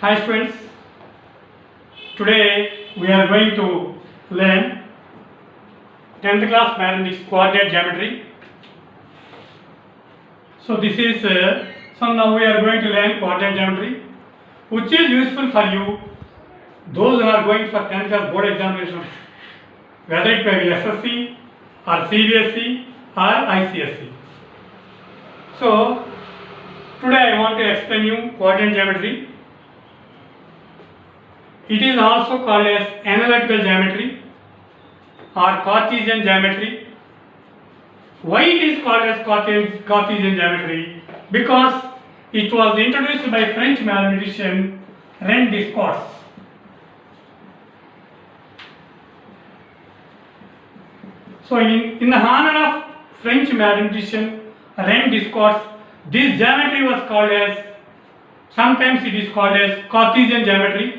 Hi students, today we are going to learn 10th class mathematics coordinate geometry. So now we are going to learn coordinate geometry, which is useful for you, those who are going for 10th class board examinations, whether it may be SSC or CBSE or ICSE. So today I want to explain you coordinate geometry. It is also called as analytical geometry or Cartesian geometry. Why it is called as Cartesian geometry? Because it was introduced by French mathematician René Descartes. So in the honor of French mathematician René Descartes, this geometry was called as, sometimes it is called as Cartesian geometry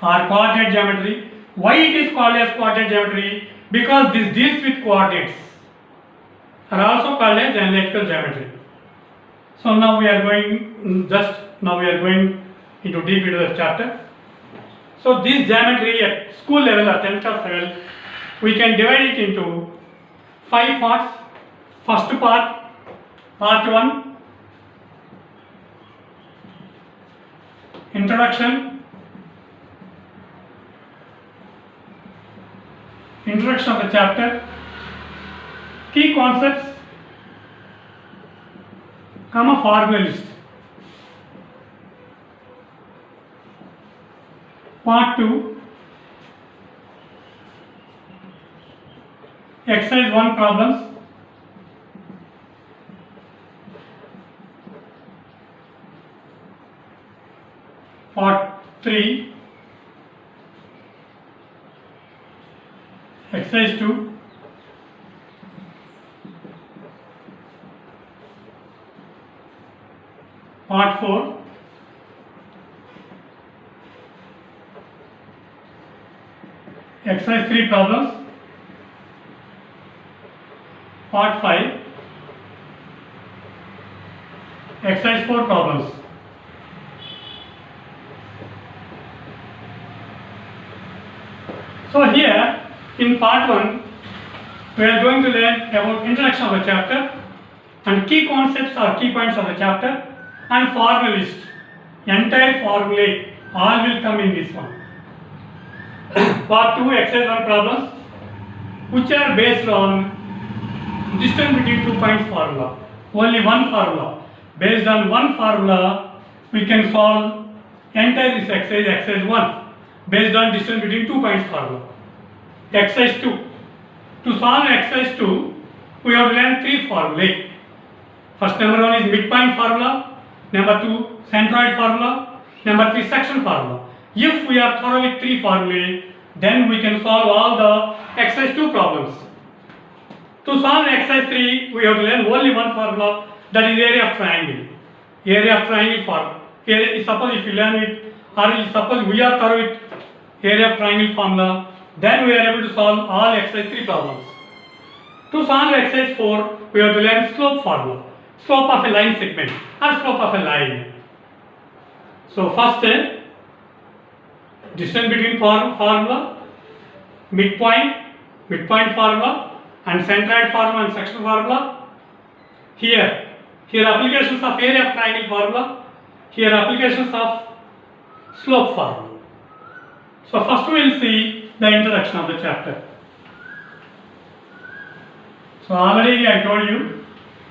or coordinate geometry. Why it is called as coordinate geometry? Because this deals with coordinates, are also called as analytical geometry. So now we are going into deep into the chapter. So this geometry at school level or 10th class level, we can divide it into 5 parts. First part 1, introduction of the chapter, key concepts, formula list. Part 2, exercise 1 problems. Part 3, exercise 2. Part 4, exercise 3 problems. Part 5, exercise 4 problems. So here in part 1, we are going to learn about introduction of the chapter and key concepts or key points of the chapter and formula list. Entire formulae all will come in this one. Part 2, exercise 1 problems, which are based on distance between 2 points formula. Only one formula. Based on one formula, we can solve entire this exercise 1, based on distance between 2 points formula. Exercise 2. To solve exercise 2, we have to learn 3 formulae. First, number 1 is midpoint formula, number 2 centroid formula, number 3 section formula. If we are thorough with 3 formulae, then we can solve all the exercise 2 problems. To solve exercise 3, we have to learn only one formula, that is area of triangle. Area of triangle formula. Suppose if you learn it, or suppose we are thorough with area of triangle formula, then we are able to solve all exercise 3 problems. To solve exercise 4, we have to learn slope formula. Slope of a line segment or slope of a line. So first, distance between formula, midpoint formula, and centroid formula and section formula. Here applications of area of triangle formula. Here applications of slope formula. So first we will see the introduction of the chapter. So already I told you,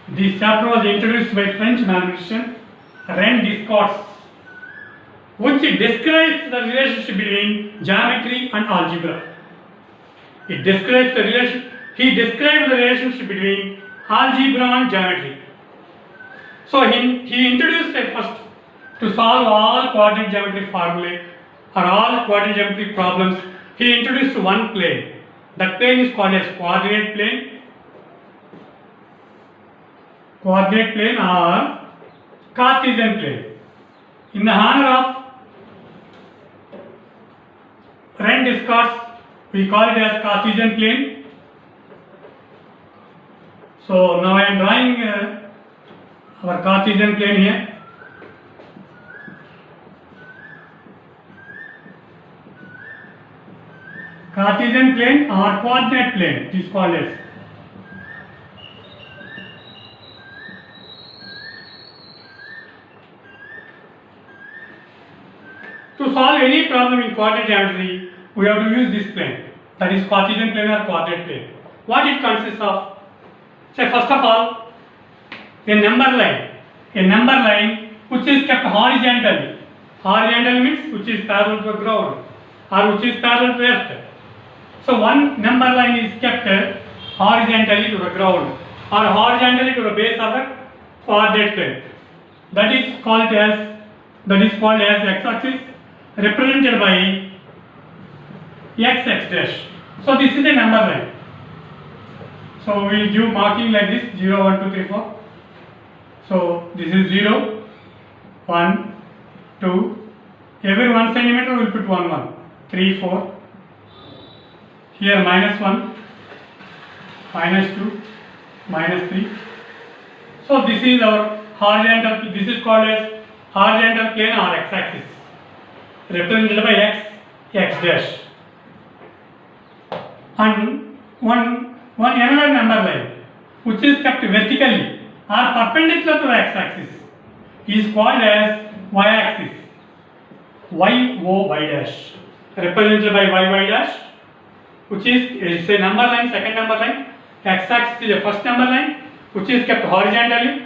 this chapter was introduced by French mathematician René Descartes, which describes the relationship between geometry and algebra. He described the relationship between algebra and geometry. So he introduced first, to solve all coordinate geometry formulae or all coordinate geometry problems, he introduced one plane. That plane is called as coordinate plane or Cartesian plane. In the honor of René Descartes, we call it as Cartesian plane. So now I am drawing our Cartesian plane here. Cartesian plane or coordinate plane, it is called as. To solve any problem in coordinate geometry, we have to use this plane, that is Cartesian plane or coordinate plane. What it consists of? Say first of all, a number line which is kept horizontally. Horizontal means which is parallel to the ground or which is parallel to earth. So one number line is kept horizontally to the ground or horizontally to the base of the coordinate plane. That is called as x-axis, represented by x dash. So this is a number line. So we will give marking like this 0, 1, 2, 3, 4. So this is 0, 1, 2. Every 1 centimeter we will put 1, 1, 3, 4. Here -1, -2, -3. So this is our horizontal. This is called as horizontal plane or x-axis, represented by x dash. And one another number line which is kept vertically or perpendicular to the x-axis is called as y-axis, y dash, represented by y dash, which is a number line, second number line. X-axis is the first number line which is kept horizontally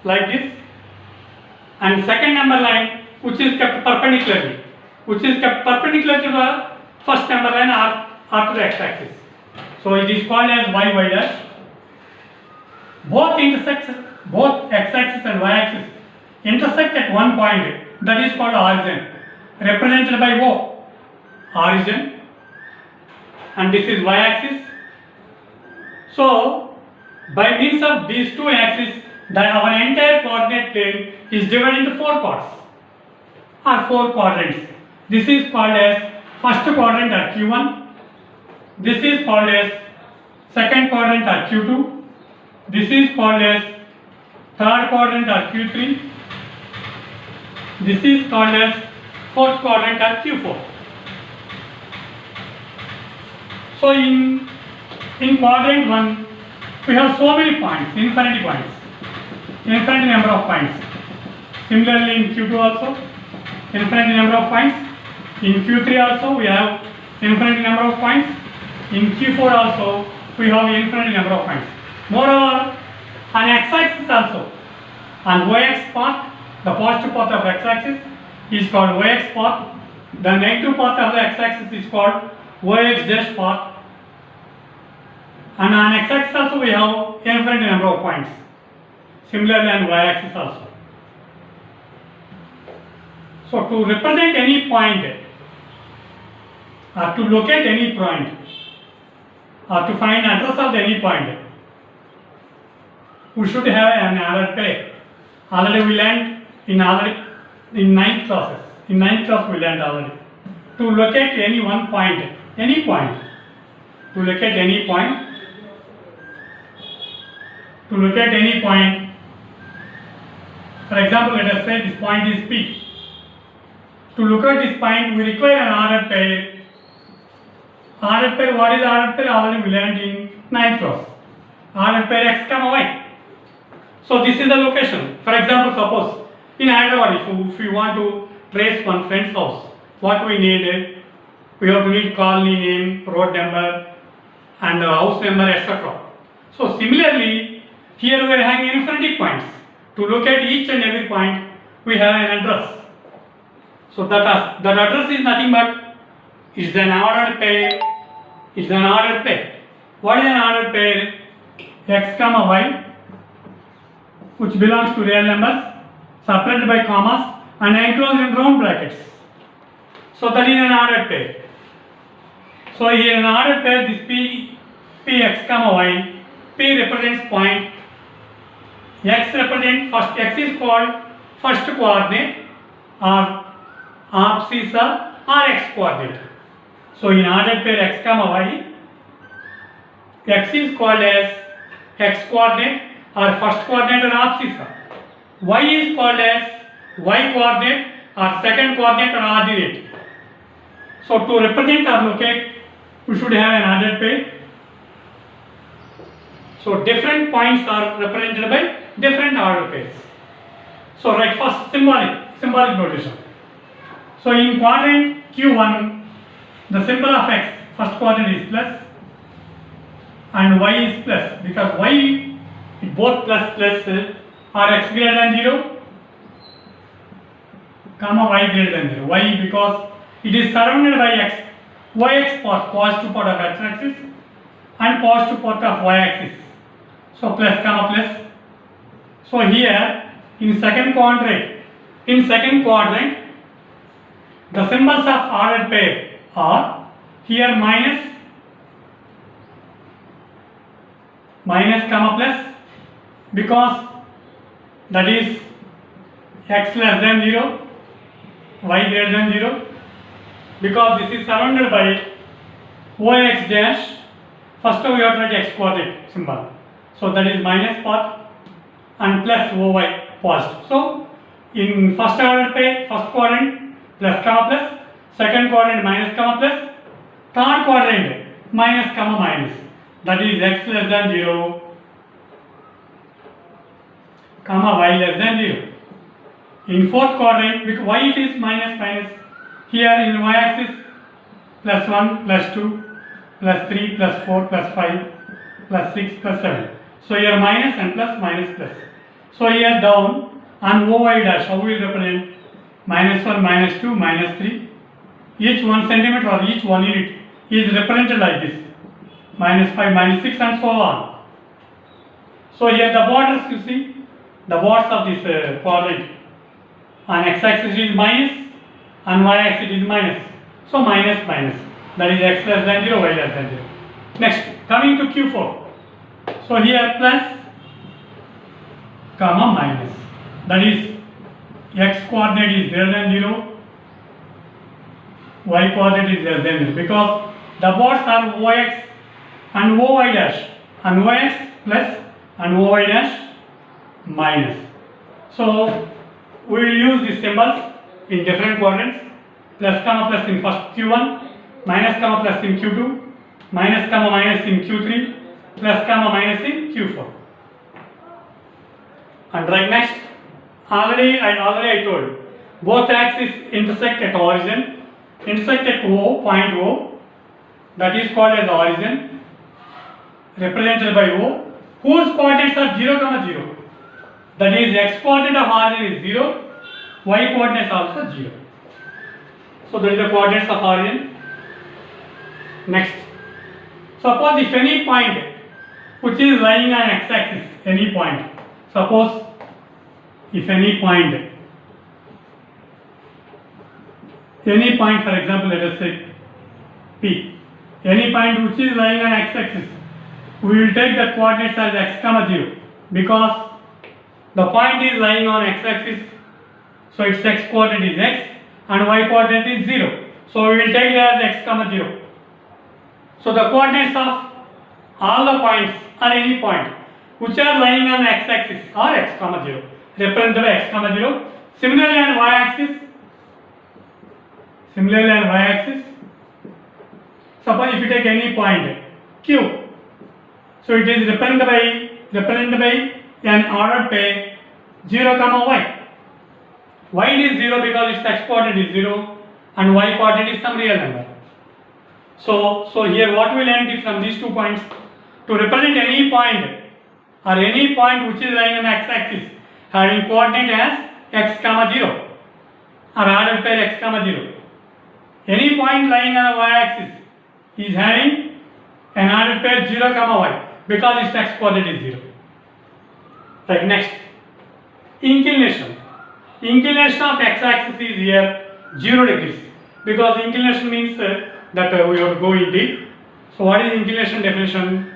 like this, and second number line which is kept perpendicularly, to the first number line or to the x-axis. So it is called as y dash. Both x-axis and y-axis intersect at one point, that is called origin, represented by O, origin, and this is y-axis. So by means of these two axes, our entire coordinate plane is divided into 4 parts or 4 quadrants. This is called as first quadrant or Q1. This is called as second quadrant or Q2. This is called as third quadrant or Q3. This is called as fourth quadrant or Q4. So in quadrant 1, we have so many points, infinite number of points. Similarly in Q2 also, infinite number of points. In Q3 also we have infinite number of points. In Q4 also we have infinite number of points. Moreover, on x-axis also, on y-axis part, the positive part of x-axis is called y-axis part. The negative part of the x-axis is called y-x dash part. And on x-axis also we have infinite number of points. Similarly on y-axis also. So to represent any point or to locate any point or to find address of any point, we should have an ordered pair. Already we learned in 9th classes. In 9th class we learned already. To locate any one point, to locate any point, for example, let us say this point is P. To locate this point, we require an ordered pair. Ordered pair, what is ordered pair? Already we learned in 9th class. Ordered pair x comma y. So this is the location. For example, suppose in Hyderabad, if we want to trace one friend's house, what we need? We have to need colony name, road number, and house number, etc. So similarly, here we are having infinite points. To locate each and every point, we have an address. So that address is nothing but is an ordered pair. What is an ordered pair? X comma y, which belongs to real numbers, separated by commas and enclosed in round brackets. So that is an ordered pair. So here in an ordered pair, this P x comma y, P represents point, x represents first, x is called first coordinate or abscissa or x coordinate. So in ordered pair x comma y, x is called as x coordinate or first coordinate or abscissa. Y is called as y coordinate or second coordinate or ordinate. So to represent or locate, we should have an ordered pair. So different points are represented by different ordered pairs. So right, first symbolic notation. So in quadrant Q1, the symbol of x, first quadrant is plus and y is plus, because y, both plus are x greater than 0, comma y greater than 0. Y because it is surrounded by x, yx part, positive part of x axis and positive part of y axis. So plus comma plus. So here in second quadrant, the symbols of ordered pair are here minus comma plus, because that is x less than 0, y greater than 0, because this is surrounded by ox dash. First we have to write x quadrant symbol, so that is minus part and plus oy positive. So in first order pair, first quadrant plus comma plus, second quadrant minus comma plus, third quadrant minus comma minus, that is x less than 0 comma y less than 0. In fourth quadrant, because y it is minus, here in y axis plus 1 plus 2 plus 3 plus 4 plus 5 plus 6 plus 7. So here minus and plus. So here down on oy dash, how we represent minus 1, minus 2, minus 3. Each 1 centimeter or each 1 unit is represented like this. Minus 5, minus 6 and so on. So here the borders, you see, the borders of this quadrant. On x-axis is minus, on y-axis is minus. So minus. That is x less than 0, y less than 0. Next, coming to Q4. So here plus, comma minus. That is x coordinate is greater than 0, y coordinate is less than 0, because the borders are ox and oy dash, and ox plus and oy dash minus. So we will use these symbols in different quadrants. Plus comma plus in first Q1, minus comma plus in Q2, minus comma minus in Q3, plus comma minus in Q4. And right next, already I told, both axes intersect at origin, intersect at O, point O, that is called as origin, represented by O, whose coordinates are 0, 0. That is x coordinate of origin is 0, y coordinates also 0. So that is the coordinates of origin. Next, suppose if any point which is lying on x-axis, any point, suppose if any point, for example, let us say P, any point which is lying on x-axis, we will take the coordinates as x comma 0, because the point is lying on x-axis, so its x coordinate is x and y coordinate is 0. So we will take it as x comma 0. So the coordinates of all the points or any point which are lying on x-axis are x comma 0, represented by x comma 0. Similarly on y-axis, suppose if you take any point Q, so it is represented by an ordered pair 0 comma y. Y is 0 because its x coordinate is 0 and y coordinate is some real number. So here what we learned is from these 2 points, to represent any point or any point which is lying on x-axis having coordinate as x comma 0 or ordered pair x comma 0. Any point lying on a y-axis is having an ordered pair 0 comma y because its x coordinate is 0. Right, next, inclination. Inclination of x-axis is here 0 degrees, because inclination means that we have to go in deep. So what is inclination definition?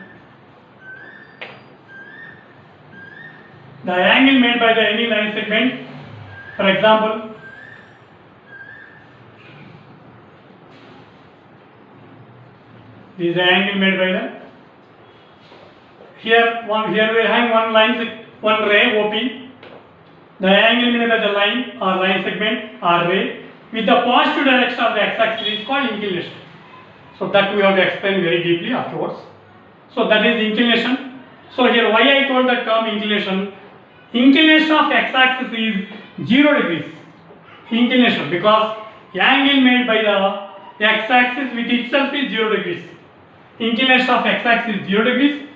The angle made by any line segment, for example, this is the angle made by the, here we are having one ray OP. The angle made by the line or line segment or ray with the positive direction of the x-axis is called inclination. So that we have to explain very deeply afterwards. So that is inclination. So here why I told the term inclination. Inclination of x-axis is 0 degrees. Inclination, because angle made by the x-axis with itself is 0 degrees. Inclination of x-axis is 0 degrees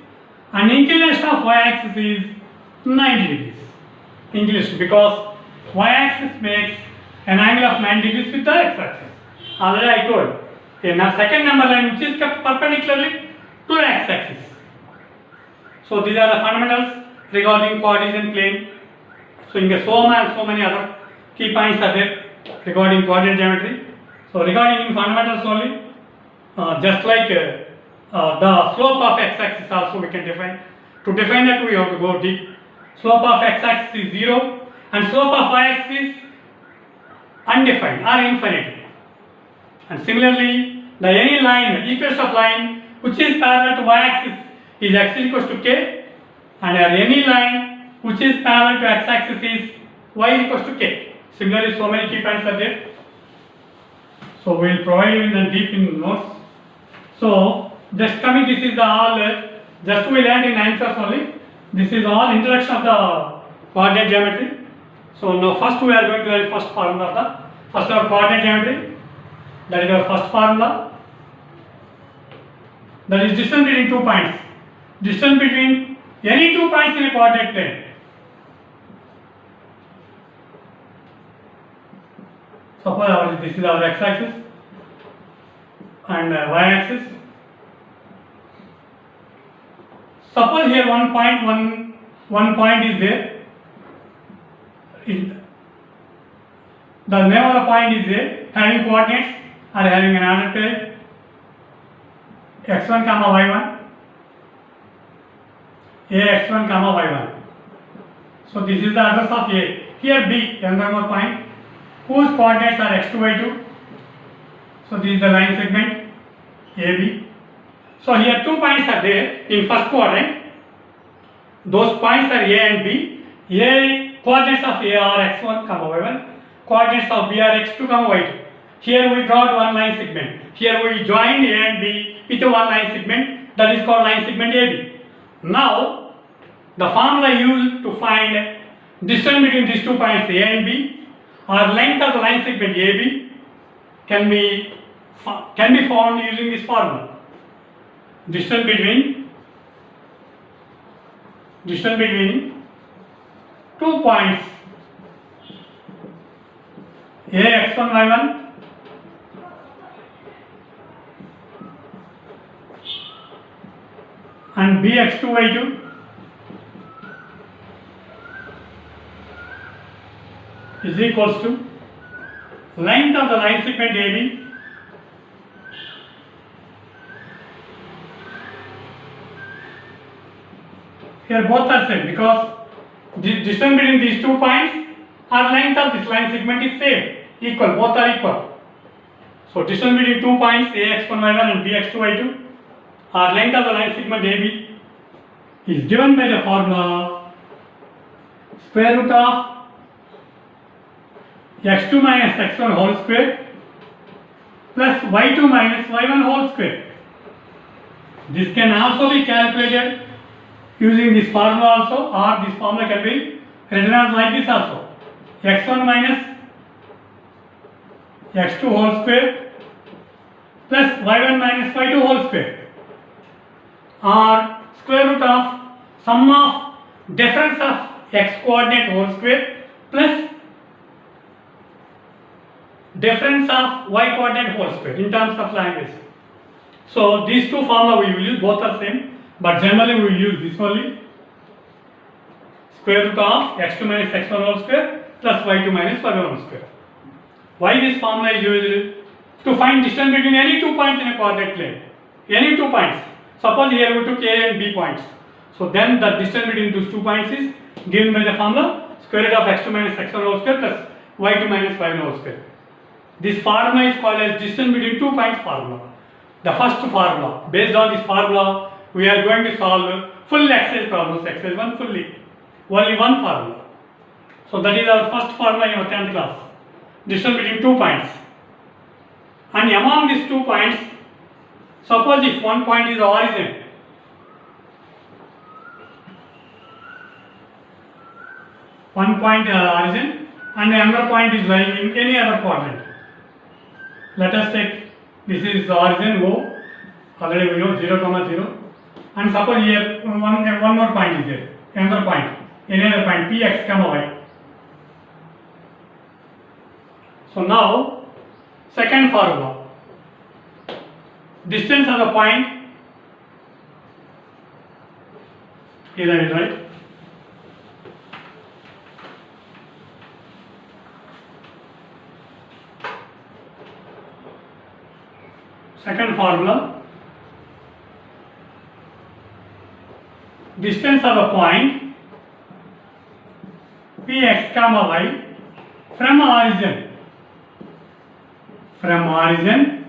and inclination of y-axis is 90 degrees. Inclination, because y-axis makes an angle of 90 degrees with the x-axis. Already I told. Okay, now second number line which is kept perpendicularly to the x-axis. So these are the fundamentals regarding Cartesian plane. So in so many other key points are there regarding coordinate geometry. So regarding in fundamentals only, just like the slope of x-axis also we can define. To define that we have to go deep. Slope of x-axis is 0 and slope of y-axis is undefined or infinite. And similarly, the any line, equation of line which is parallel to y-axis is x is equals to k, and any line which is parallel to x-axis is y is equals to k. Similarly, so many key points are there. So we will provide you in the deep in notes. So just coming, this is the all just we learned in 9th class only. This is all introduction of the coordinate geometry. So now first we are going to learn first formula of the first our coordinate geometry. That is our first formula. That is distance between 2 points. Distance between any 2 points in a coordinate plane. Suppose this is our x-axis and y-axis. Suppose here one point is there. The name of the point is there, having coordinates or having an order pair x1 comma y1, ax1 comma y1. So this is the address of A. Here B, another more point, whose coordinates are x2, y2. So this is the line segment AB. So here 2 points are there in first quadrant. Those points are A and B. A coordinates of A are x1 comma y1. Coordinates of B are x2 comma y2. Here we got one line segment. Here we joined A and B with one line segment, that is called line segment AB. Now the formula used to find distance between these 2 points A and B or length of the line segment AB can be found using this formula. Distance between 2 points A x1 y1 and B x2 y2 is equals to length of the line segment AB here both are same because the distance between these 2 points or length of this line segment is same, equal, both are equal. So distance between 2 points A x1 y1 and B x2 y2 or length of the line segment AB is given by the formula square root of x2 minus x1 whole square plus y2 minus y1 whole square. This can also be calculated using this formula also, or this formula can be written as like this also. x1 minus x2 whole square plus y1 minus y2 whole square, or square root of sum of difference of x coordinate whole square plus difference of y coordinate whole square in terms of language. So these two formula we will use, both are same, but generally we will use this only, square root of x2 minus x1 whole square plus y2 minus y1 whole square. Why this formula is used? To find distance between any 2 points in a coordinate plane. Any 2 points. Suppose here we took A and B points. So then the distance between those 2 points is given by the formula square root of x2 minus x1 whole square plus y2 minus y1 whole square. This formula is called as distance between 2 points formula. The first formula. Based on this formula, we are going to solve full exercise problems, exercise 1 fully. Only one formula. So that is our first formula in our 10th class. Distance between 2 points. And among these 2 points, Suppose if one point is origin, one point origin and another point is lying in any other quadrant. Let us take this is the origin O, already we know 0, 0, and suppose here one more point is there, another point, any other point Px, y. So now, second formula, distance of the point, here I will write, second formula, distance of a point Px, y from origin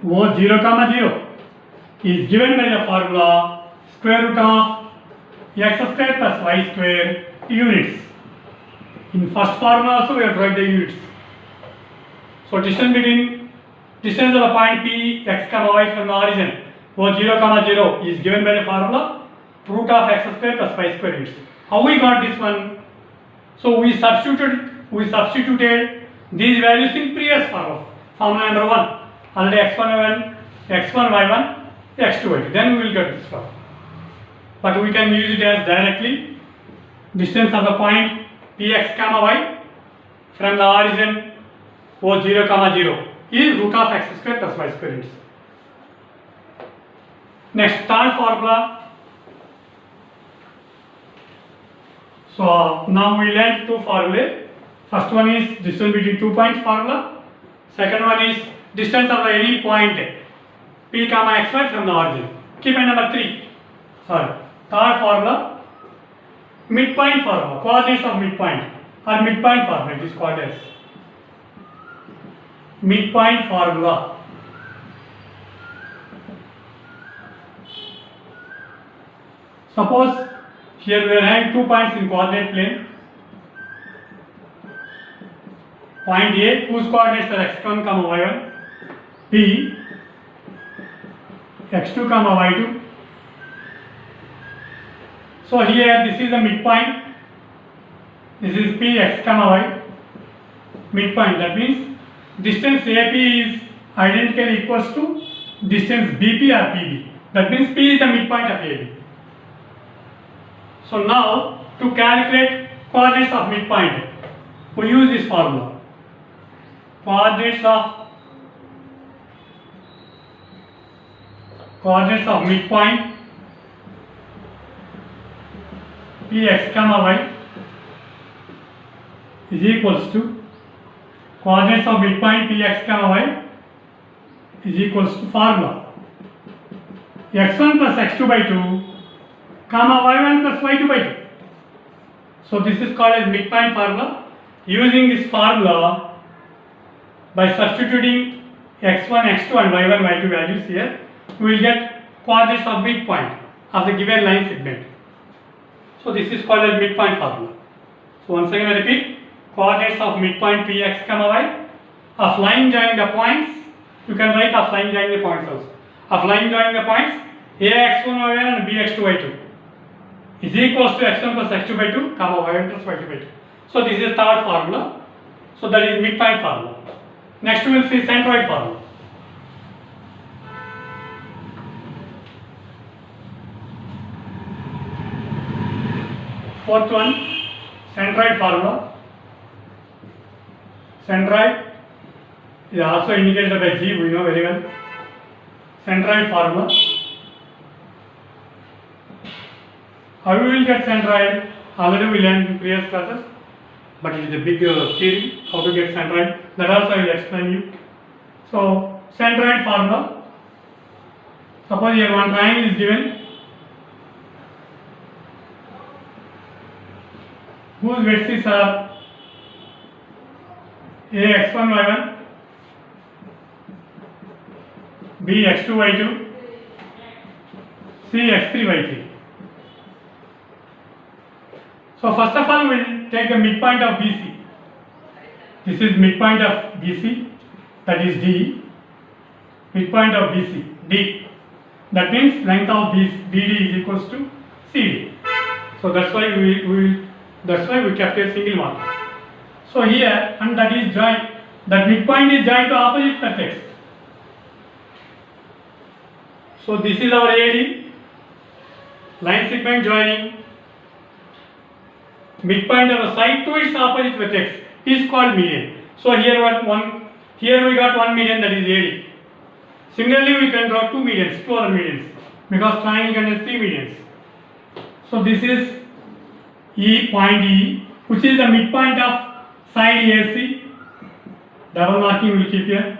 O 0, 0 is given by the formula square root of x square plus y square units. In first formula also we have to write the units. So distance of the point P x, y from the origin O 0, 0 is given by the formula root of x square plus y square units. How we got this one? So we substituted these values in previous formula. Formula number 1, already x1, y1, x2, y2. Then we will get this formula. But we can use it as directly distance of the point Px, y from the origin O 0, 0 is root of x square plus y square units. Next, third formula. So now we learned two formulae. First one is distance between 2 points formula. Second one is distance of any point P, xy from the origin. Keep in number 3. Third formula, midpoint formula, coordinates of midpoint or midpoint formula. It is coordinates. Midpoint formula. Suppose here we are having 2 points in coordinate plane. Point A, whose coordinates are x1, y1, B, x2, y2. So here this is the midpoint. This is P, x, y. Midpoint, that means distance AP is identically equals to distance BP or PB. That means P is the midpoint of AB. So now to calculate coordinates of midpoint, we use this formula. Coordinates of midpoint Px, y is equals to coordinates of midpoint Px, y is equals to formula x1 plus x2 by 2, y1 plus y2 by 2. So this is called as midpoint formula. Using this formula, by substituting x1, x2 and y1, y2 values here, we will get coordinates of midpoint of the given line segment. So this is called as midpoint formula. So once again I repeat, coordinates of midpoint Px, y of line joining the points. You can write of line joining the points also. Of line joining the points Ax1, y1 and Bx2, y2 is equals to x1 plus x2 by 2, y1 plus y2 by 2. So this is third formula. So that is midpoint formula. Next we will see centroid formula. Fourth one, centroid formula. Centroid is also indicated by G, we know very well. Centroid formula. How we will get centroid? Already we learned in previous classes, but it is a big theory how to get centroid. That also I will explain you. So centroid formula. Suppose here one triangle is given, whose vertices are A x1 y1, B x2 y2, C x3 y3. So first of all we will take the midpoint of BC. This is midpoint of BC, that is D. Midpoint of BC, D. That means length of this BD is equals to CD. So that's why we kept a single mark. So here, and that is joint, that midpoint is joined to opposite vertex. So this is our AD, line segment joining midpoint of a side to its opposite vertex is called median. So here we got one median, that is AD. Similarly, we can draw two medians, two other medians, because triangle contains three medians. So this is point E, which is the midpoint of side AC. Double marking will keep here.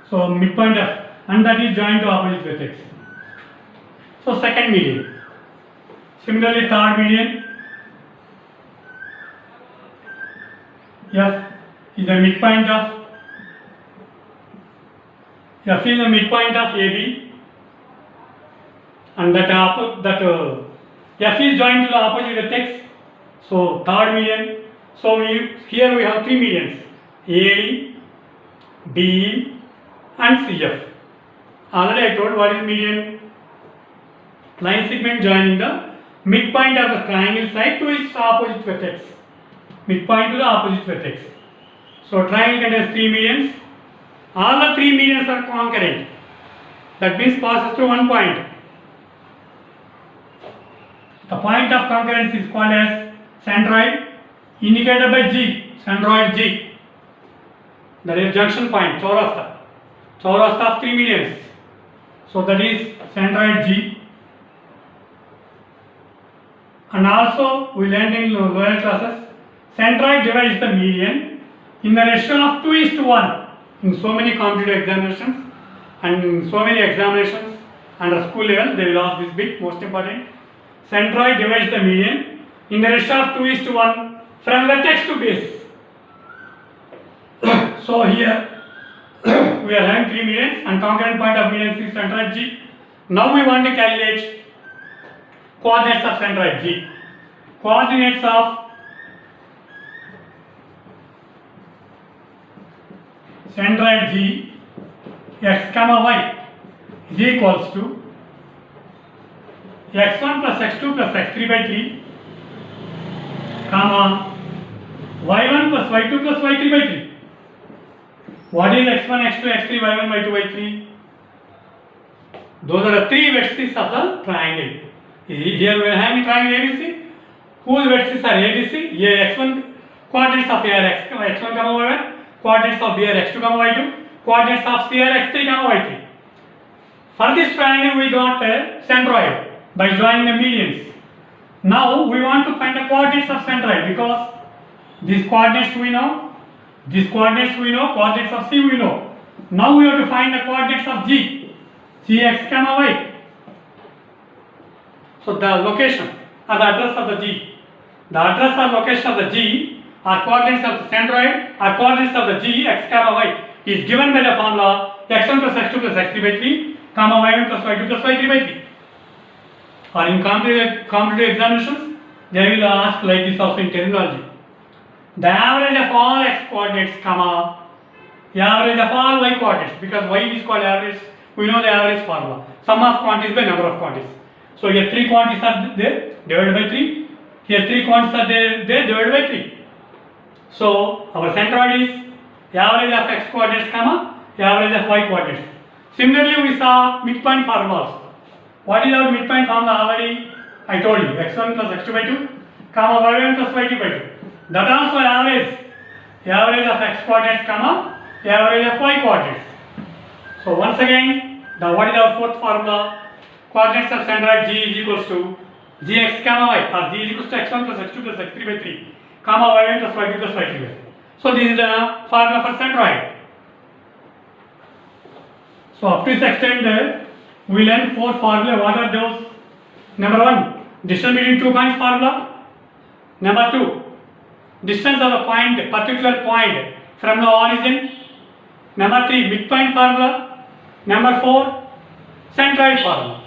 So midpoint of, and that is joined to opposite vertex. So second median. Similarly, third median. F is the midpoint of AB, and F is joined to the opposite vertex. So third median. So here we have three medians: AD, BE, and CF. Already I told what is median. Line segment joining the midpoint of the triangle side to its opposite vertex. Midpoint to the opposite vertex. So triangle contains three medians. All the three medians are concurrent. That means passes through one point. The point of concurrence is called as centroid, indicated by G, centroid G. That is junction point, chaurasta of three medians. So that is centroid G. And also we learned in lower classes, centroid divides the median in the ratio of 2:1. In so many competitive examinations and in so many examinations under school level, they will ask this bit, most important. Centroid divides the median in the ratio of 2:1 from vertex to base. So here we are having three medians and concurrent point of median is centroid G. Now we want to calculate coordinates of centroid G. Coordinates of centroid G, x comma y is equals to x1 plus x2 plus x3 by 3 comma y1 plus y2 plus y3 by 3. What is x1, x2, x3, y1, y2 by 3? Those are the three vertices of the triangle. Here we are having triangle ABC, whose vertices are ABC. Here x1 coordinates of here x1 comma y1, coordinates of here x2 comma y2, coordinates of here x3 comma y3. For this triangle we got a centroid by joining the medians. Now we want to find the coordinates of centroid, because these coordinates we know, coordinates of C we know. Now we have to find the coordinates of G, Gx comma y. So the location or the address of the G, the address or location of the G or coordinates of the centroid or coordinates of the G, x comma y is given by the formula x1 plus x2 plus x3 by 3 comma y1 plus y2 plus y3 by 3. Or in competitive examinations, they will ask like this also in terminology. The average of all x coordinates comma the average of all y coordinates, because y is called average, we know the average formula, sum of quantities by number of quantities. So here three quantities are there, divided by 3. Here three quantities are there, divided by 3. So our centroid is the average of x coordinates comma the average of y coordinates. Similarly, we saw midpoint formulas. What is our midpoint formula? Already I told you, x1 plus x2 by 2 comma y1 plus y2 by 2. That also average, the average of x coordinates comma the average of y coordinates. So once again, what is our fourth formula? Coordinates of centroid G is equals to Gx comma y, or G is equals to x1 plus x2 plus x3 by 3 comma y1 plus y2 plus y3 by 3. So this is the formula for centroid. So up to this extent we learn four formula. What are those? Number 1, distance between 2 points formula. Number 2, distance of a point, particular point from the origin. Number 3, midpoint formula. Number 4, centroid formula.